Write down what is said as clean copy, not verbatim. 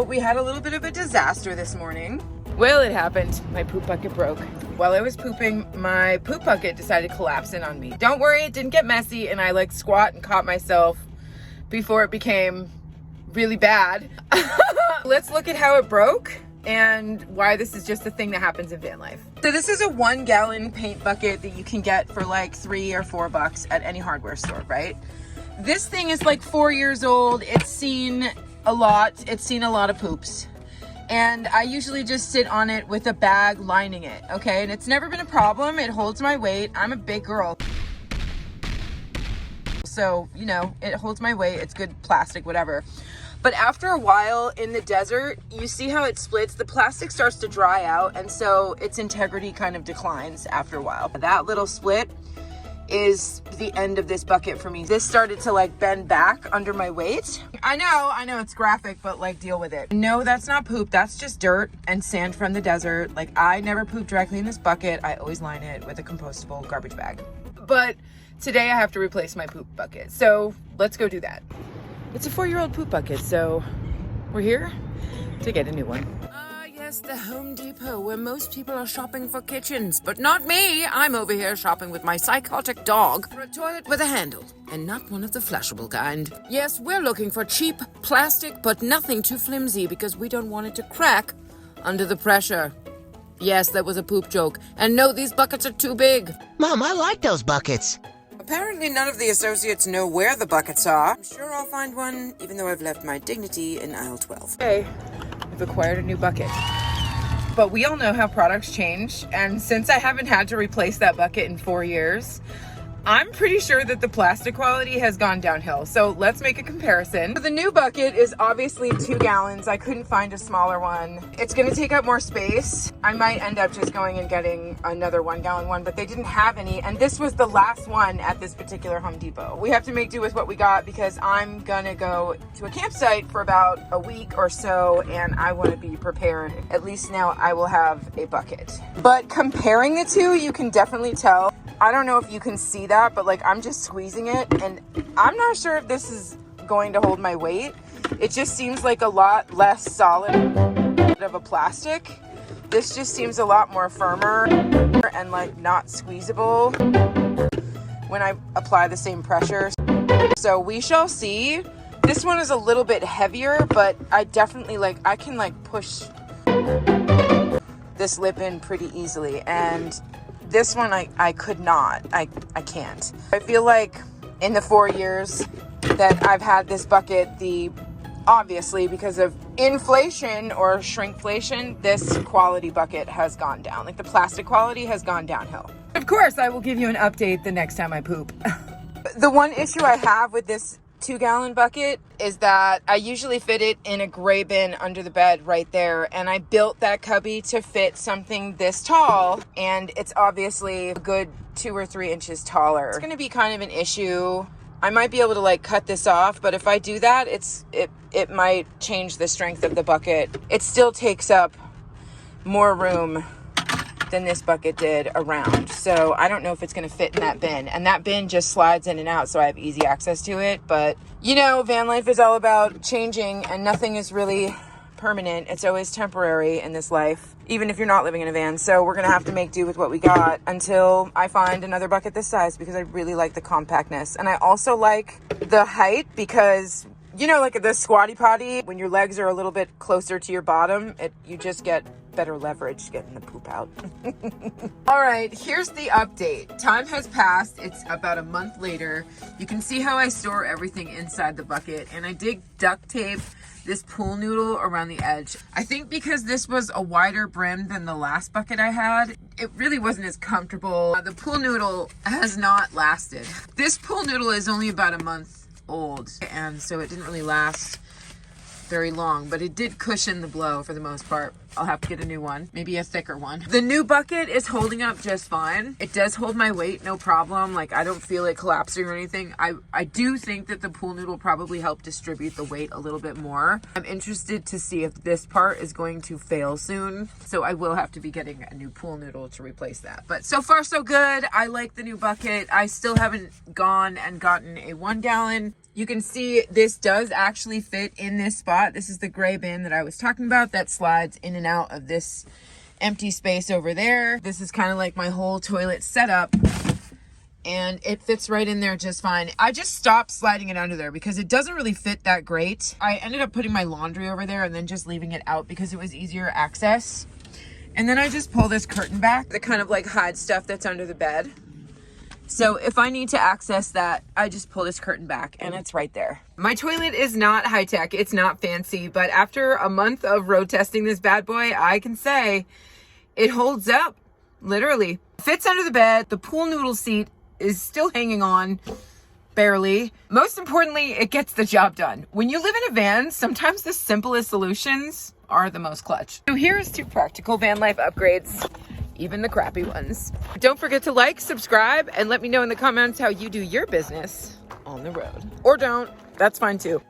we had a little bit of a disaster this morning. Well, it happened. My poop bucket broke. While I was pooping, my poop bucket decided to collapse in on me. Don't worry, it didn't get messy, and I like squat and caught myself before it became really bad. Let's look at how it broke and why this is just a thing that happens in van life. So this is a 1 gallon paint bucket that you can get for like $3 or $4 at any hardware store, right? This thing is like 4 years old. It's seen a lot. It's seen a lot of poops. And I usually just sit on it with a bag lining it, okay? And it's never been a problem. It holds my weight. I'm a big girl. So, you know, it holds my weight. It's good plastic, whatever. But after a while in the desert, you see how it splits? The plastic starts to dry out, and so its integrity kind of declines after a while. That little split is the end of this bucket for me. This started to like bend back under my weight. I know it's graphic, but like deal with it. No, that's not poop. That's just dirt and sand from the desert. Like I never poop directly in this bucket. I always line it with a compostable garbage bag. But today I have to replace my poop bucket. So let's go do that. It's a 4-year-old poop bucket, so we're here to get a new one. Yes, the Home Depot, where most people are shopping for kitchens, but not me. I'm over here shopping with my psychotic dog for a toilet with a handle, and not one of the flushable kind. Yes, we're looking for cheap plastic, but nothing too flimsy because we don't want it to crack under the pressure. Yes, that was a poop joke. And no, these buckets are too big. Mom, I like those buckets. Apparently none of the associates know where the buckets are. I'm sure I'll find one, even though I've left my dignity in aisle 12. Okay, I've acquired a new bucket. But we all know how products change, and since I haven't had to replace that bucket in 4 years, I'm pretty sure that the plastic quality has gone downhill. So let's make a comparison. The new bucket is obviously 2 gallons. I couldn't find a smaller one. It's gonna take up more space. I might end up just going and getting another 1 gallon one, but they didn't have any. And this was the last one at this particular Home Depot. We have to make do with what we got because I'm gonna go to a campsite for about a week or so, and I wanna be prepared. At least now I will have a bucket. But comparing the two, you can definitely tell. I don't know if you can see that, but like I'm just squeezing it, and I'm not sure if this is going to hold my weight. It just seems like a lot less solid of a plastic. This just seems a lot more firmer and like not squeezable when I apply the same pressure. So we shall see. This one is a little bit heavier, but I definitely I can push this lip in pretty easily, and this one I could not. I can't. I feel like in the 4 years that I've had this bucket, obviously because of inflation or shrinkflation, this quality bucket has gone down. Like the plastic quality has gone downhill. Of course, I will give you an update the next time I poop. The one issue I have with this 2 gallon bucket is that I usually fit it in a gray bin under the bed right there, and I built that cubby to fit something this tall, and it's obviously a good 2 or 3 inches taller. It's going to be kind of an issue. I might be able to cut this off, but if I do that, it might change the strength of the bucket. It still takes up more room than this bucket did around. So I don't know if it's going to fit in that bin, and that bin just slides in and out, so I have easy access to it. But you know, van life is all about changing, and nothing is really permanent. It's always temporary in this life, even if you're not living in a van. So we're going to have to make do with what we got until I find another bucket this size, because I really like the compactness. And I also like the height because, you know, like the squatty potty, when your legs are a little bit closer to your bottom, you just get better leverage getting the poop out. All right, here's the update. Time has passed. It's about a month later. You can see how I store everything inside the bucket, and I did duct tape this pool noodle around the edge. I think because this was a wider brim than the last bucket I had, it really wasn't as comfortable. The pool noodle has not lasted. This pool noodle is only about a month old, and so it didn't really last very long, but it did cushion the blow for the most part. I'll have to get a new one, maybe a thicker one. The new bucket is holding up just fine. It does hold my weight, no problem. I don't feel it collapsing or anything. I do think that the pool noodle probably helped distribute the weight a little bit more. I'm interested to see if this part is going to fail soon, so I will have to be getting a new pool noodle to replace that. But so far so good. I like the new bucket. I still haven't gone and gotten a 1 gallon. You can see this does actually fit in this spot. This is the gray bin that I was talking about that slides in and out of this empty space over there. This is kind of like my whole toilet setup, and it fits right in there just fine. I just stopped sliding it under there because it doesn't really fit that great. I ended up putting my laundry over there and then just leaving it out because it was easier access. And then I just pull this curtain back that kind of like hides stuff that's under the bed. So if I need to access that, I just pull this curtain back and it's right there. My toilet is not high tech, it's not fancy, but after a month of road testing this bad boy, I can say it holds up, literally. Fits under the bed, the pool noodle seat is still hanging on, barely. Most importantly, it gets the job done. When you live in a van, sometimes the simplest solutions are the most clutch. So here's 2 practical van life upgrades, even the crappy ones. Don't forget to like, subscribe, and let me know in the comments how you do your business on the road. Or don't, that's fine too.